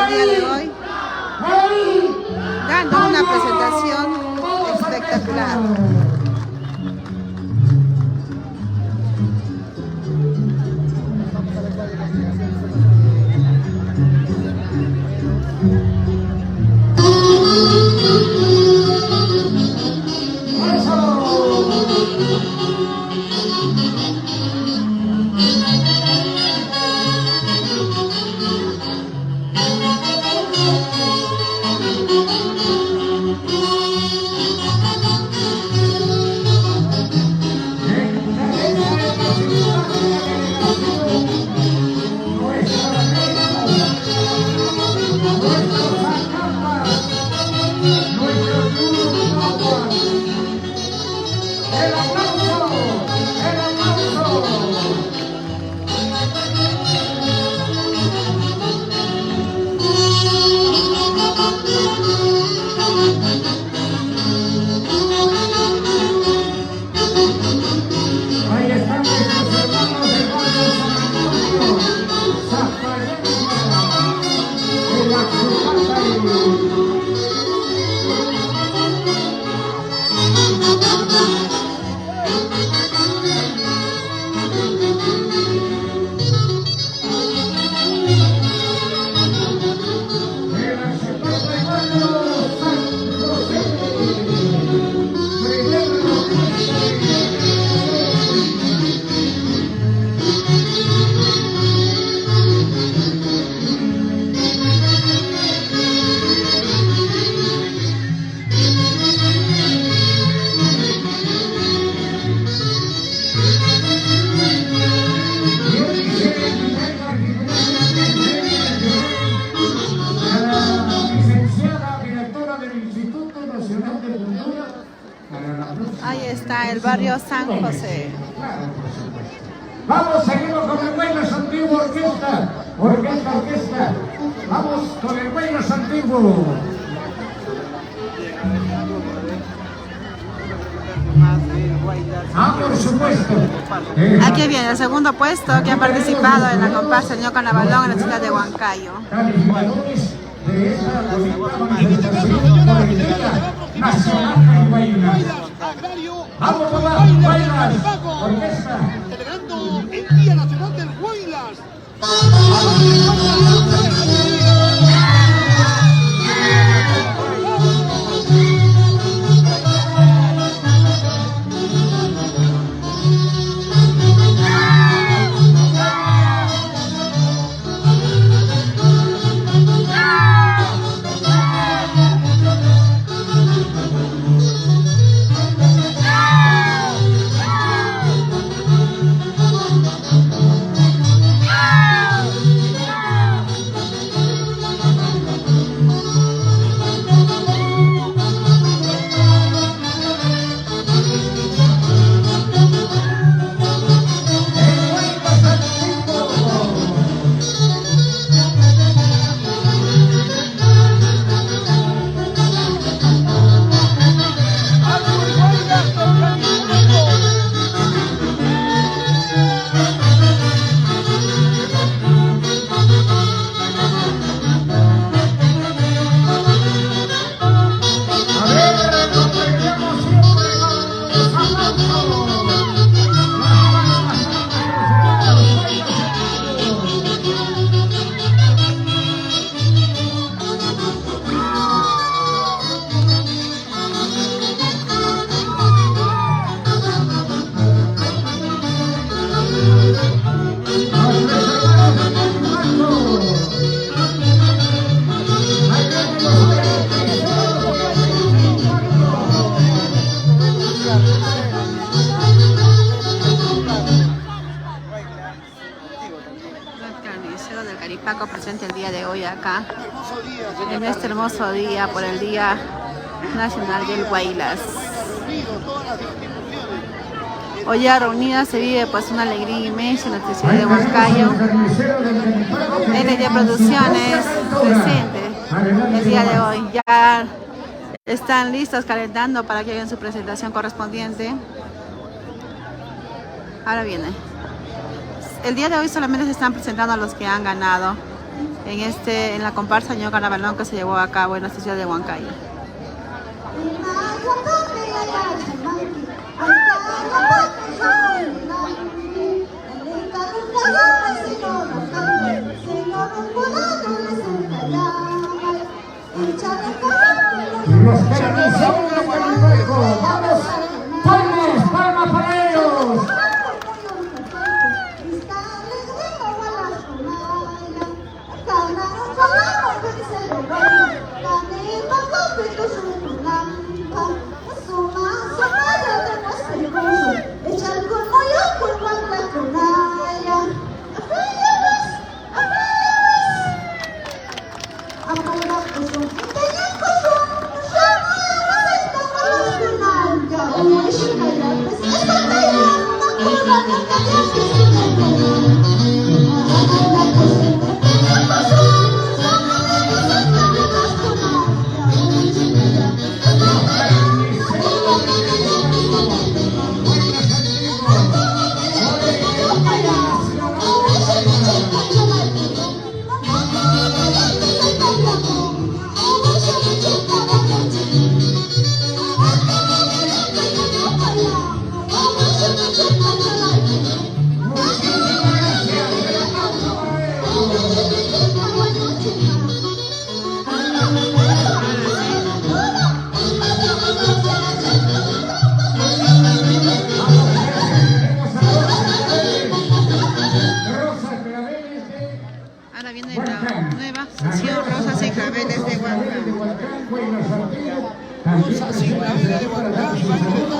el día de hoy, dando una presentación espectacular. Ahí está el barrio San José. Vamos, seguimos con el Huaylas Antiguo Orquesta. Orquesta. Vamos con el Huaylas Antiguo. Ah, por supuesto. Aquí viene el segundo puesto que ha participado en la comparsa del Ñoca Navalón en la ciudad de Huancayo. De esta bonita manifestación por el Día Nacional del Huaylas. Vamos a ver, Huaylas, orquesta. Celebrando el Día Nacional del Huaylas. Del Caripaco presente el día de hoy acá en este hermoso día por el Día Nacional del Huaylas. Hoy ya reunida se vive pues una alegría inmensa en la ciudad de Huancayo. LD Producciones presente el día de hoy. Ya están listos calentando para que hagan su presentación correspondiente. Ahora viene. El día de hoy solamente se están presentando a los que han ganado en la comparsa Ño Carnavalón que se llevó a cabo en la ciudad de Huancayo. Los carniceros de Guanajuato, vamos, palmas, palmas para ellos. Ahora viene la nueva sección Rosas y Claveles de Huancán.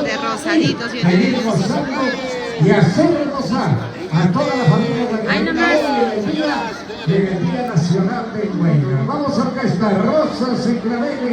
De rosaditos vienen ellos. Y hacer gozar a toda la familia ¡Ay, nomás! del Día Nacional de Huelga. Vamos a orquesta Rosas y Claveles.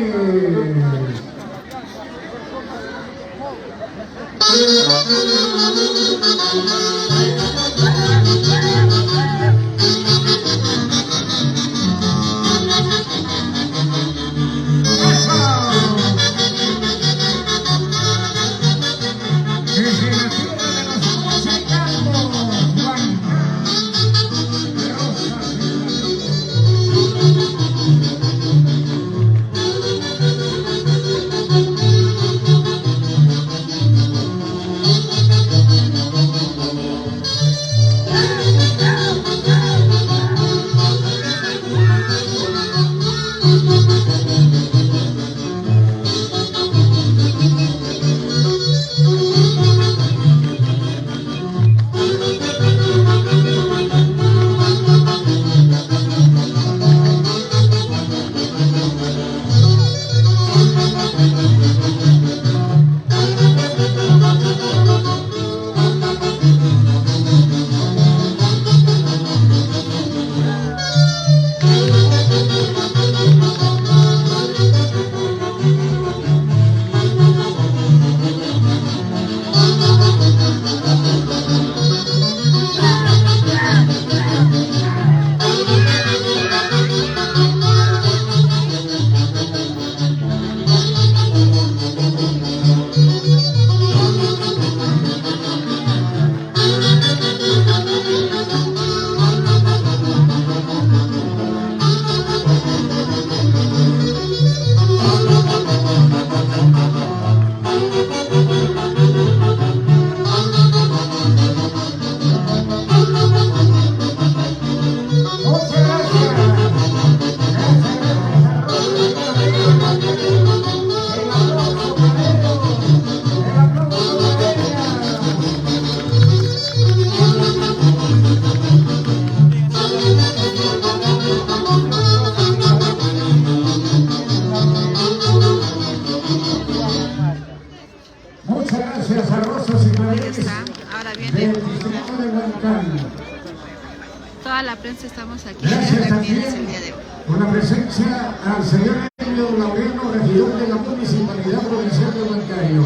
Toda la prensa estamos aquí Gracias reunidos también el día de hoy. por la presencia al señor Emilio Laureano, regidor de la Municipalidad Provincial de Huancayo.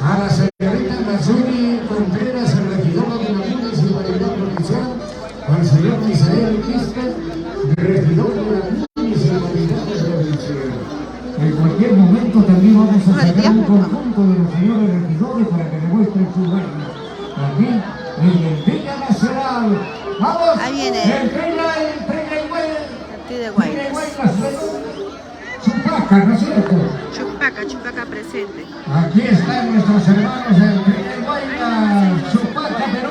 A la señorita Nazuri Contreras, regidora de la Municipalidad Provincial. Al señor Misael Quispe, regidor de la Municipalidad Provincial. En cualquier momento también vamos a sacar un conjunto de los señores regidores para que demuestren su gana. Aquí, en el Día Nacional. ¡Vamos! Ahí viene. ¡El tren y huele! de Guaylas. Chupaca, ¿no es cierto? Chupaca presente. Aquí están nuestros hermanos del Trío de Guaylas, Chupaca, Perú.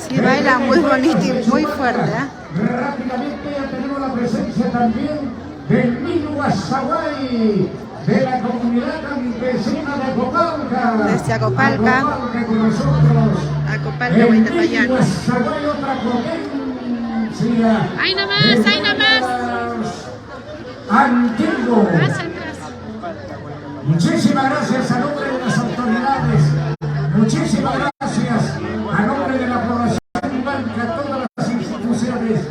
Sí, baila muy bonito y muy fuerte, ¿eh? Rápidamente ya tenemos la presencia también del Minu Guasaguay, de la comunidad campesina de Acopalca. Desde Acopalca. Acopalca con nosotros. Acopalca, Huaytapallán. Guasaguay, otra potencia. ¡Ahí nomás, ahí nomás! Antiguo. Más atrás. Muchísimas gracias a nombre de las autoridades. Muchísimas gracias a nombre de la población blanca, todas las instituciones.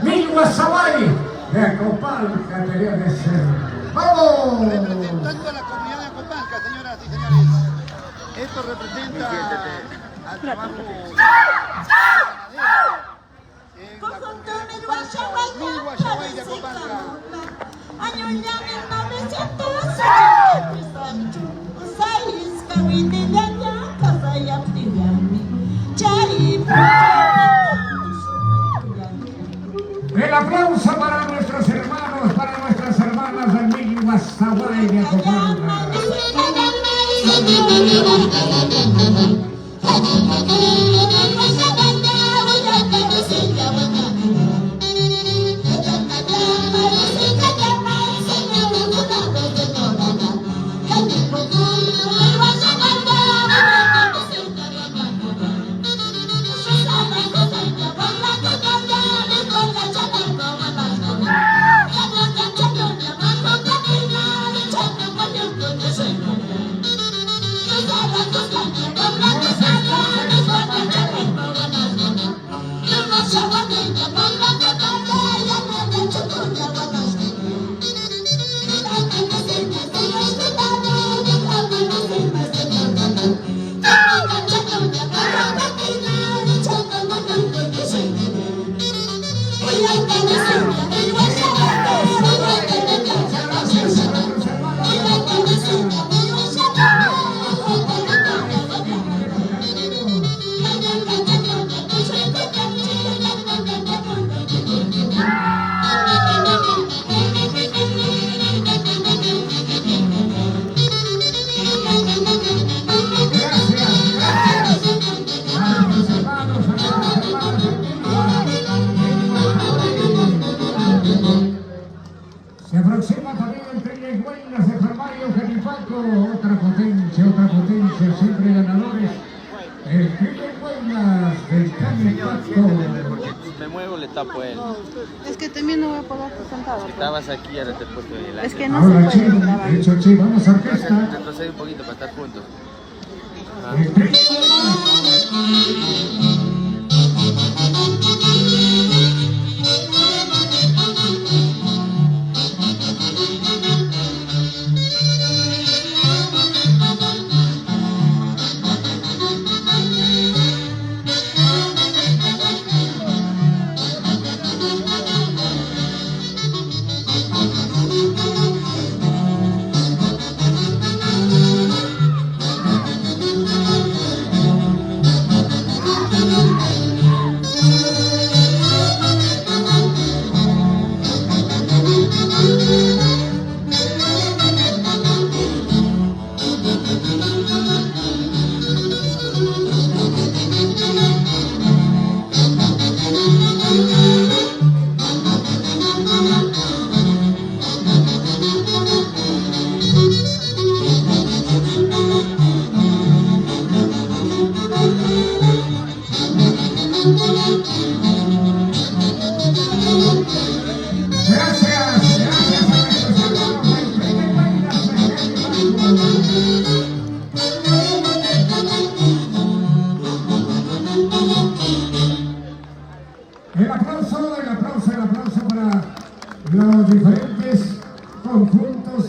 Mil Guasaguay de Acopalca debería de ser. ¡Vamos! Representando a la comunidad de Acopalca, señoras y señores. Esto representa al trabajo Conjunto Mil Guasaguay de Acopalca. Año ya 1906. Usais kawindi danya kasaya piyami. Chai. El aplauso para nuestros hermanos, para nuestras hermanas del Mil Guasaguay de Acopalca. Se aproxima también el Trío de Guaylas de Mario Jalipaco, otra potencia, siempre ganadores. El Trío de Guaylas del Jalipaco. Porque me muevo, le tapo él. Es que también no voy a poder estar sentado. Si estabas aquí, ahora te he puesto el Es que aire. no Ahora se puede sí, grabar. hecho sí, vamos a orquesta. Retrocede un poquito para estar juntos. El Trío de Guaylas.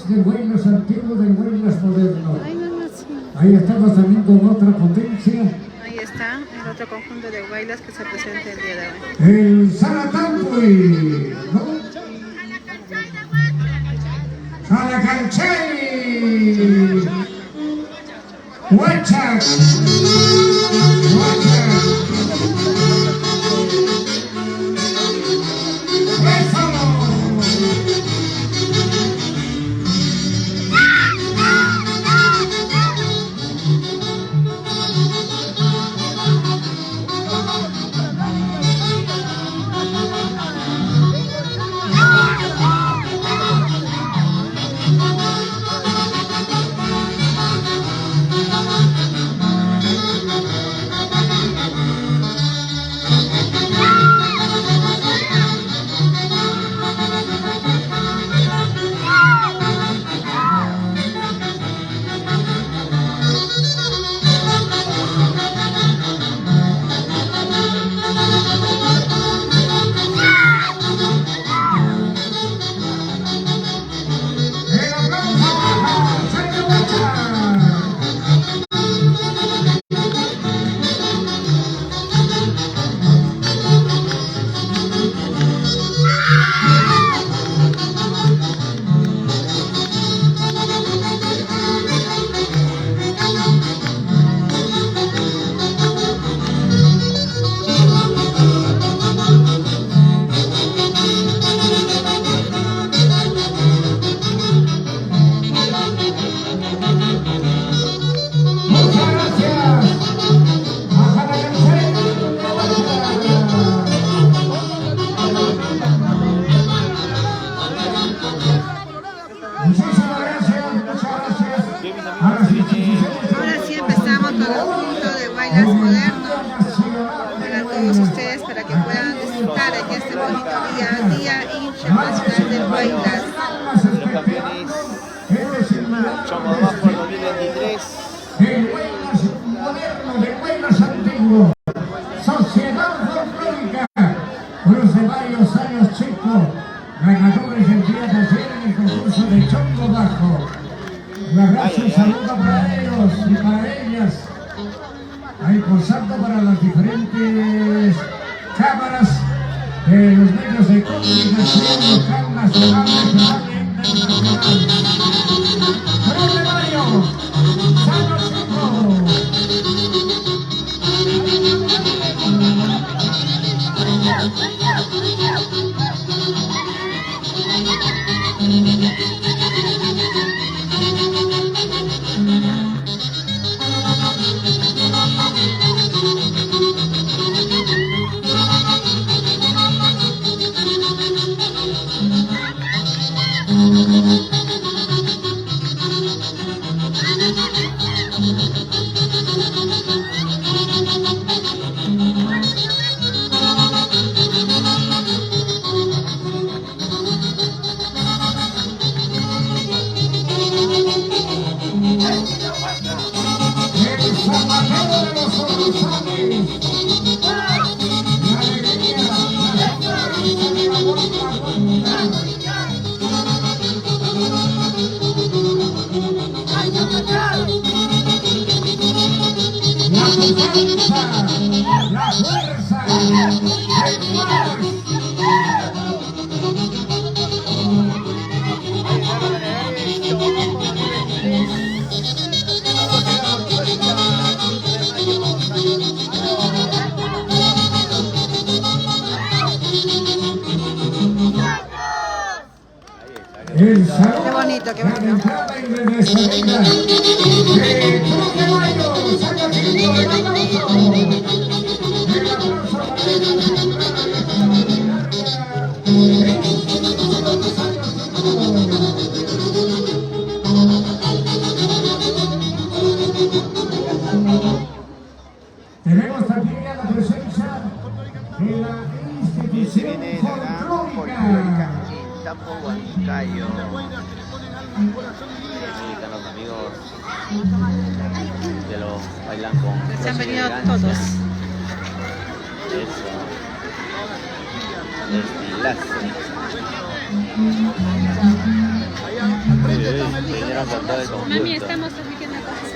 del Huaylas antiguo, del Huaylas moderno. Ay, no, no, sí. Ahí estamos también con otra potencia. Ahí está el otro conjunto de Huaylas que se presenta el día de hoy. El Salatampuy, ¿no? Salacanchay, Huachas, Ahora sí empezamos con el conjunto de Huaylas moderno para todos ustedes, para que puedan disfrutar en este bonito Día Internacional del Huaylas. Los campeones Chomos Bajo 2023. El Huaylas moderno, del Huaylas antiguo. Sociedad folclórica, cruz de varios años chicos, ganadores el día de ayer en el concurso de Chombo Bajo. Un abrazo y saludo para ellos y para ellas. Ahí posando para las diferentes cámaras de los medios de comunicación local, nacional, regional e internacional. ¡Cruz de Mayo! ¡Sano Chico! Qué bonito, qué bonito. Tenemos también la presencia de la institución folclórica. Tampo Huancayo. Ahí están los amigos que lo bailan con Se han venido elegancia. todos. Eso. Estilazo. Al frente está Melissa. Vinieron con todo el conjunto. Mami, estamos transmitiendo cosas.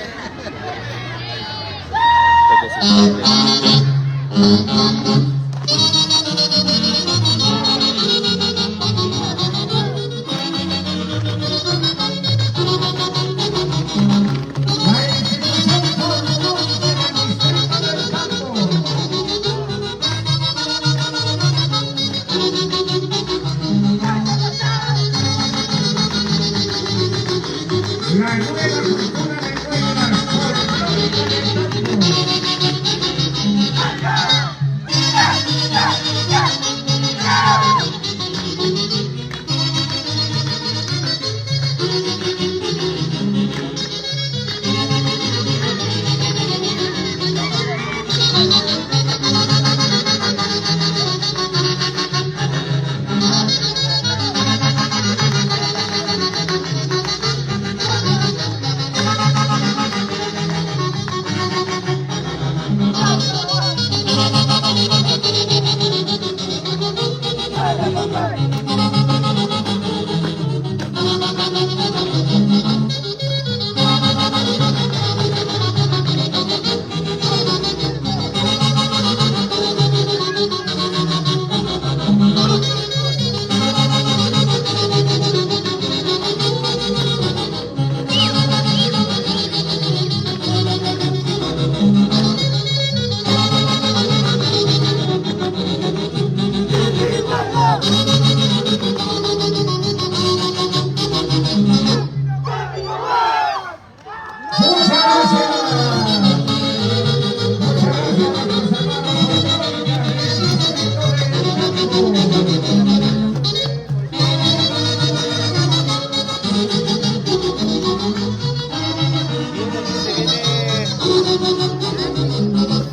La nueva cultura de Cuenca,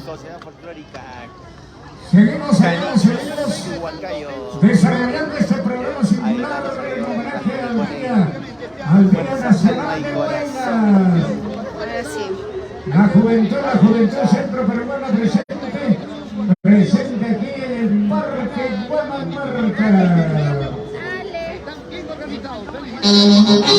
Sociedad Folclórica seguimos Huancayo. desarrollando este programa singular en homenaje al Día Nacional de Huayna. Ahora sí. La juventud centro peruana presente aquí en el Parque Guamamarca. Están bien organizados. Felicidades.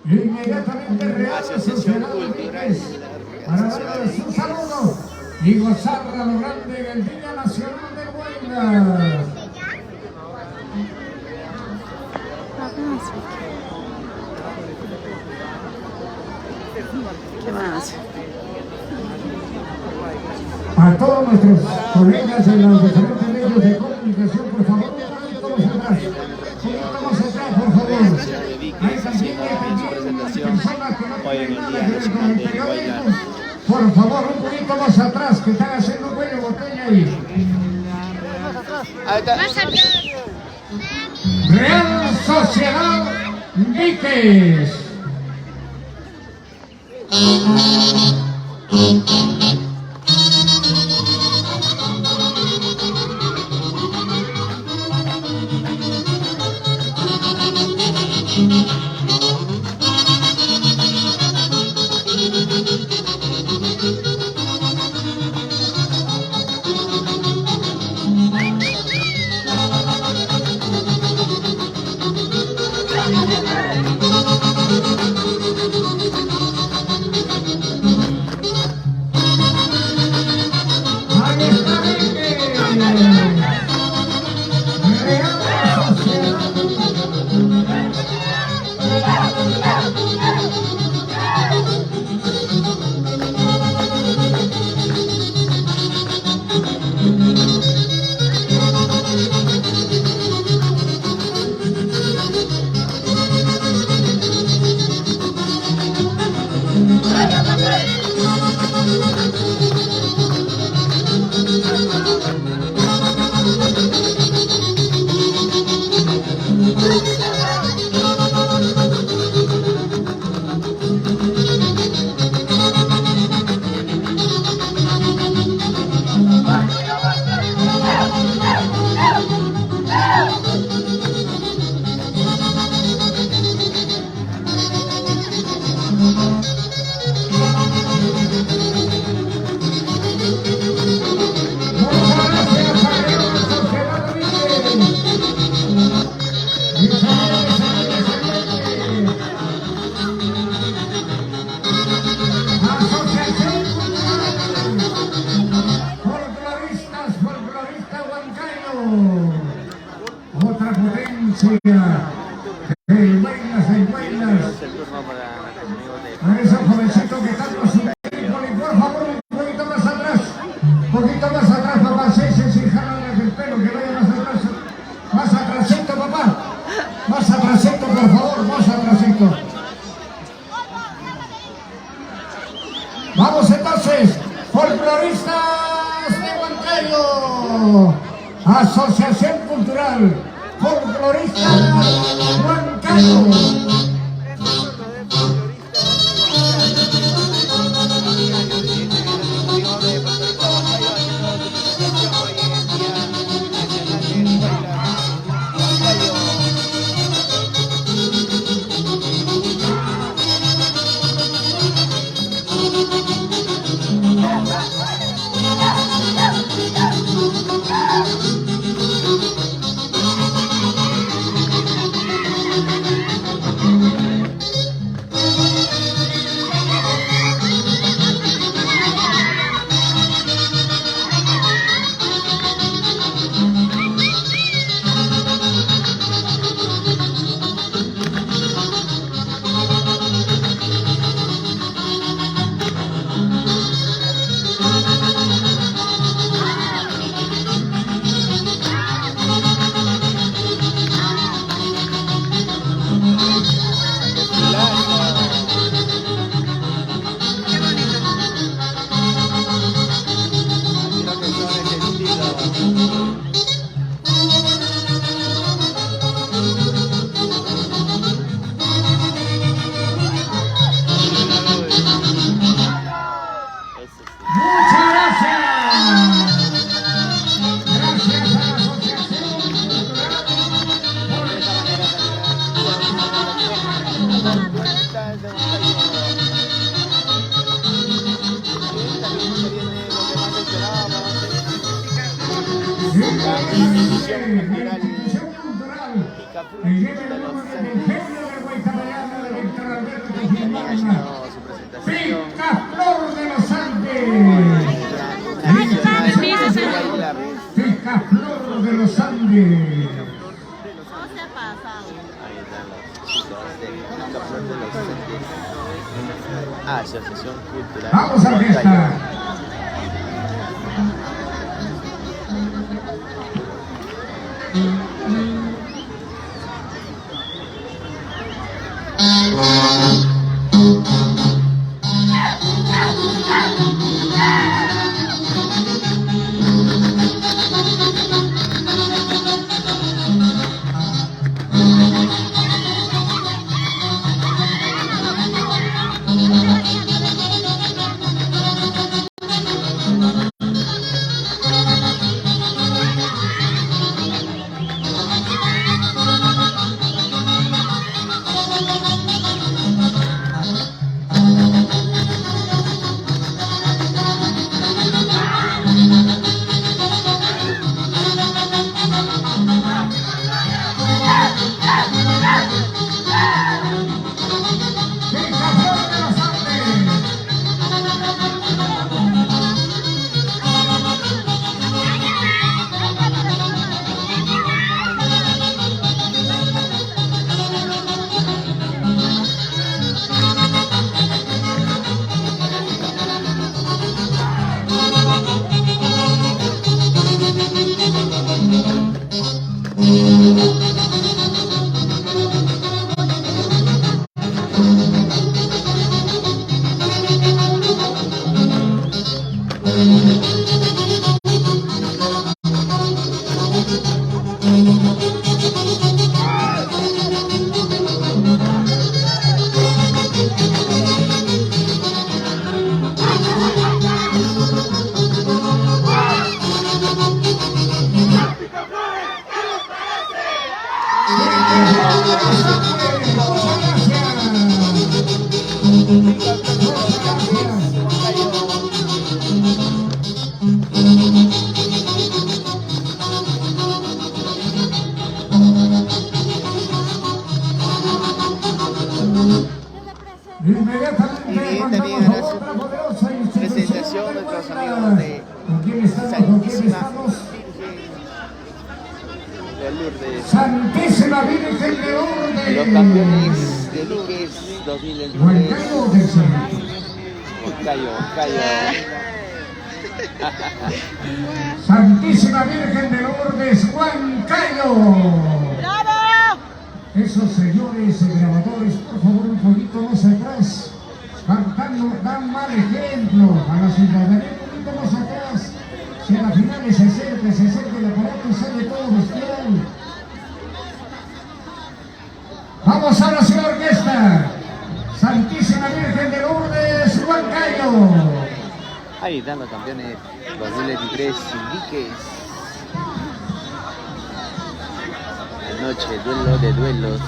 Inmediatamente Real Asociación Sociedad Cultural. para darles un saludo y gozar a lo grande del Día Nacional de Huayna. ¿Qué más? A todos nuestros colegas en los diferentes medios de comunicación, por favor, un poquito más atrás, por favor. Ahí también Hoy en el Día Nacional del Bailar. Por favor, un poquito más atrás, que están haciendo cuello botella ahí. Ahí está. Real Sociedad Diques. Otra potencia del Buenas de Buenas. A esos jovencitos que están con su tiempo, por favor, un poquito más atrás. Un poquito más atrás, papá. Sí, jalan el pelo, que vaya más atrás. Más atrasito, papá. Más atrasito, por favor, más atrasito. Vamos entonces, folcloristas de Huancayo. Asociación Cultural Folcloristas Huancayo. Picaflor de los Andes. Picaflor de los Andes. Asociación Cultural. Vamos a orquesta. Presentación de nuestros amigos de Santísima de Lourdes. Santísima Virgen de Lourdes. Los campeones de Liques 2023. Huancayo. Santísima Virgen de Lourdes, Huancayo. ¡Bravo! Esos señores grabadores, por favor, un poquito más atrás. Dan mal ejemplo a la ciudadanía, un poquito más atrás. Si a la final se acerca el aparato y sale todo bestial. Vamos ahora, señor orquesta. Santísima Virgen de Lourdes, Huancayo. Ahí están los campeones 2023 Liques. Anoche, duelo de duelos.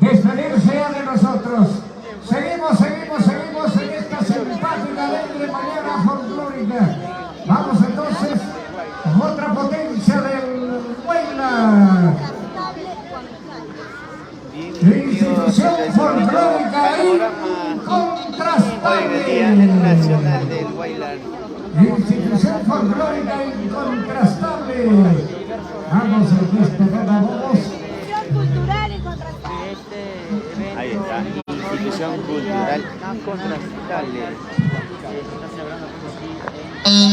Despedirse ya de nosotros. Seguimos en esta simpática alegre mañana folclórica. Vamos entonces con otra potencia del Huayla. Institución folclórica incontrastable. Día Nacional del Huayla. Institución folclórica incontrastable. Vamos a esta vamos. Cultural y contrastable. Ahí está, institución cultural incontrastable.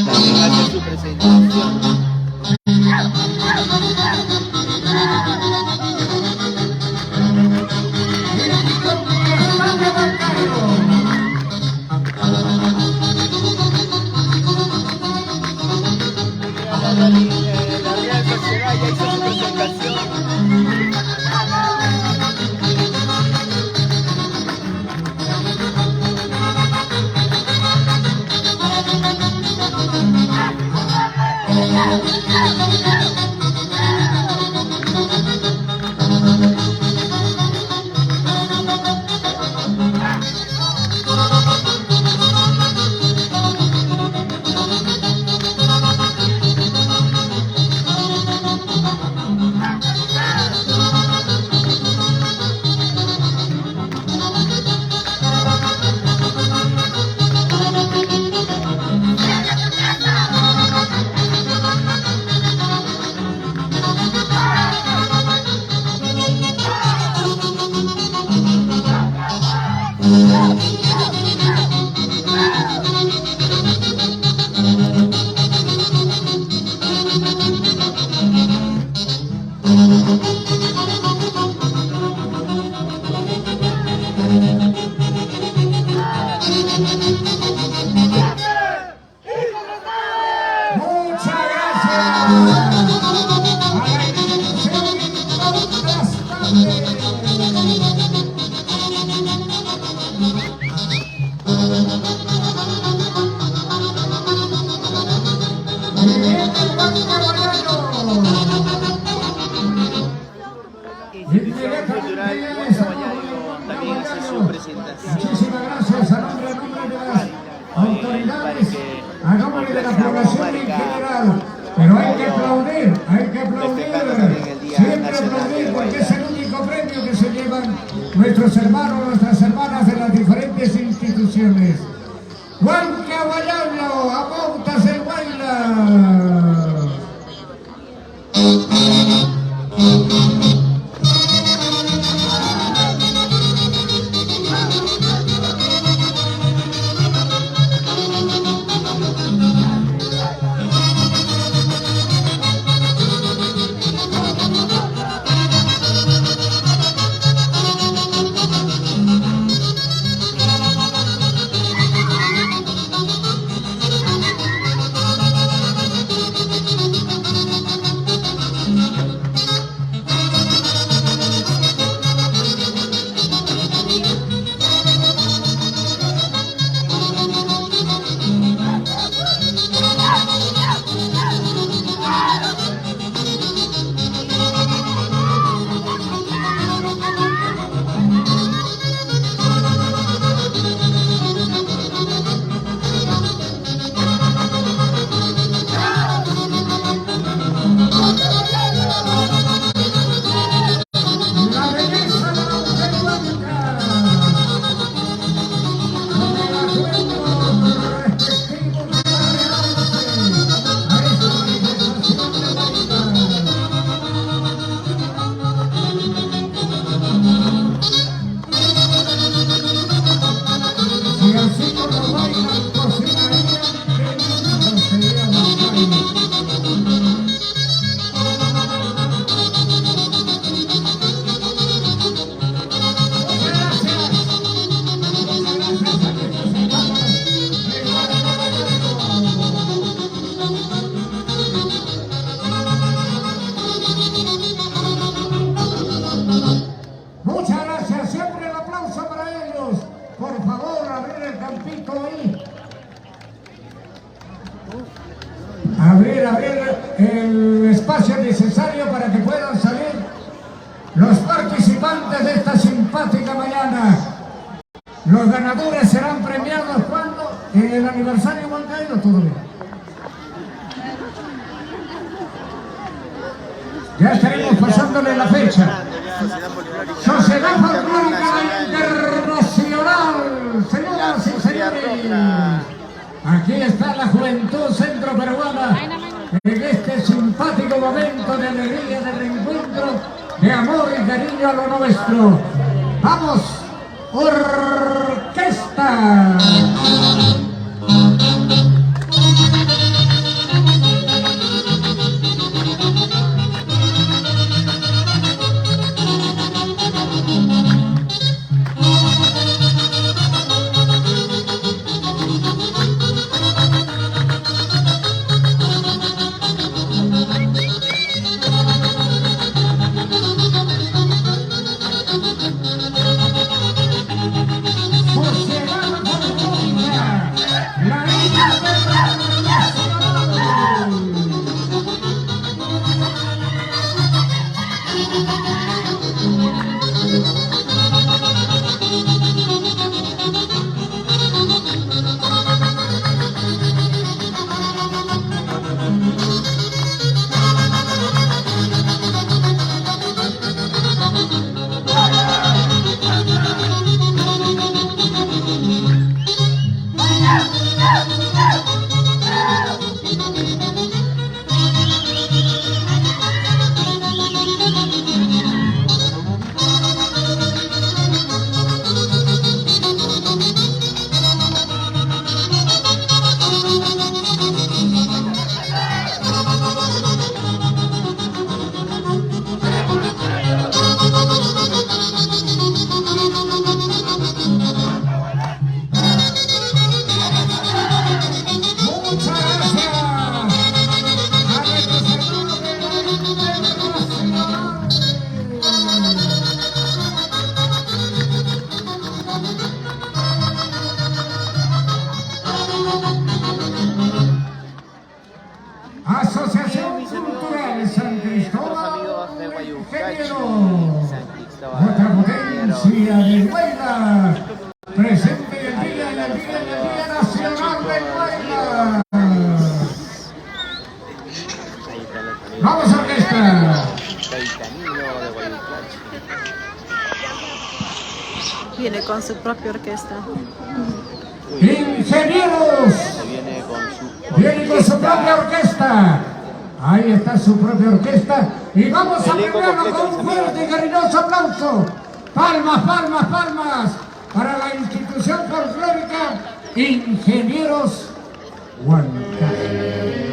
También hace su presentación. La Real Sociedad ya hizo su presentación. Muchísimas gracias a nombre de las autoridades, a nombre de la población en general. Pero hay que aplaudir, siempre aplaudir, porque es el único premio que se llevan nuestros hermanos, nuestras hermanas de las diferentes instituciones. Huanca Guayablo, apuntas el Guayla. Abrir el espacio necesario para que puedan salir los participantes de esta simpática mañana. Los ganadores serán premiados cuando en el aniversario huancaíno todavía. Ya estaremos pasándole la fecha. Sociedad Folclórica Internacional, señoras y señores. Aquí está la juventud centroperuana en este simpático momento de alegría, de reencuentro, de amor y cariño a lo nuestro. ¡Vamos, orquesta! policía de Huayla, presente el Día Nacional de Huayla. ¡Vamos, orquesta! Viene con su propia orquesta. ¡Ingenieros! Viene con su propia orquesta. Ahí está su propia orquesta. Y vamos a premiarlo con un fuerte y cariñoso aplauso. Palmas, palmas, palmas para la institución folclórica Ingenieros Huancayo.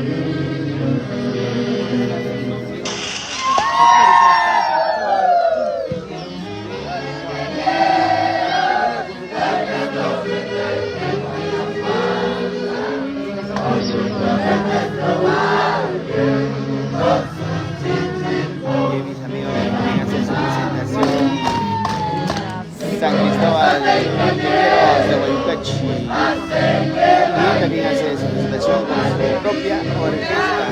San Cristóbal, Ingenieros de Guayucachi. Y también hace su presentación con su propia orquesta.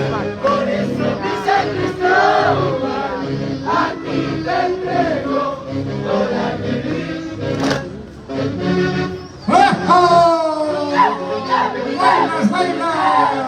San Cristóbal, a ti te entrego toda mi vida. ¡Bailas, bailas!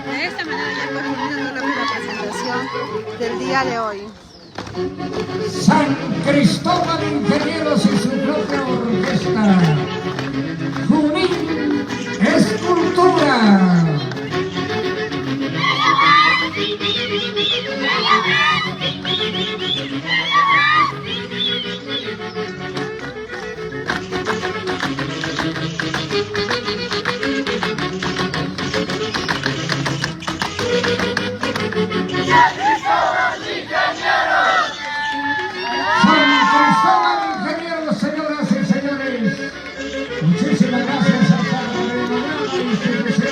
De esta manera ya fue culminando la presentación del día de hoy. San Cristóbal.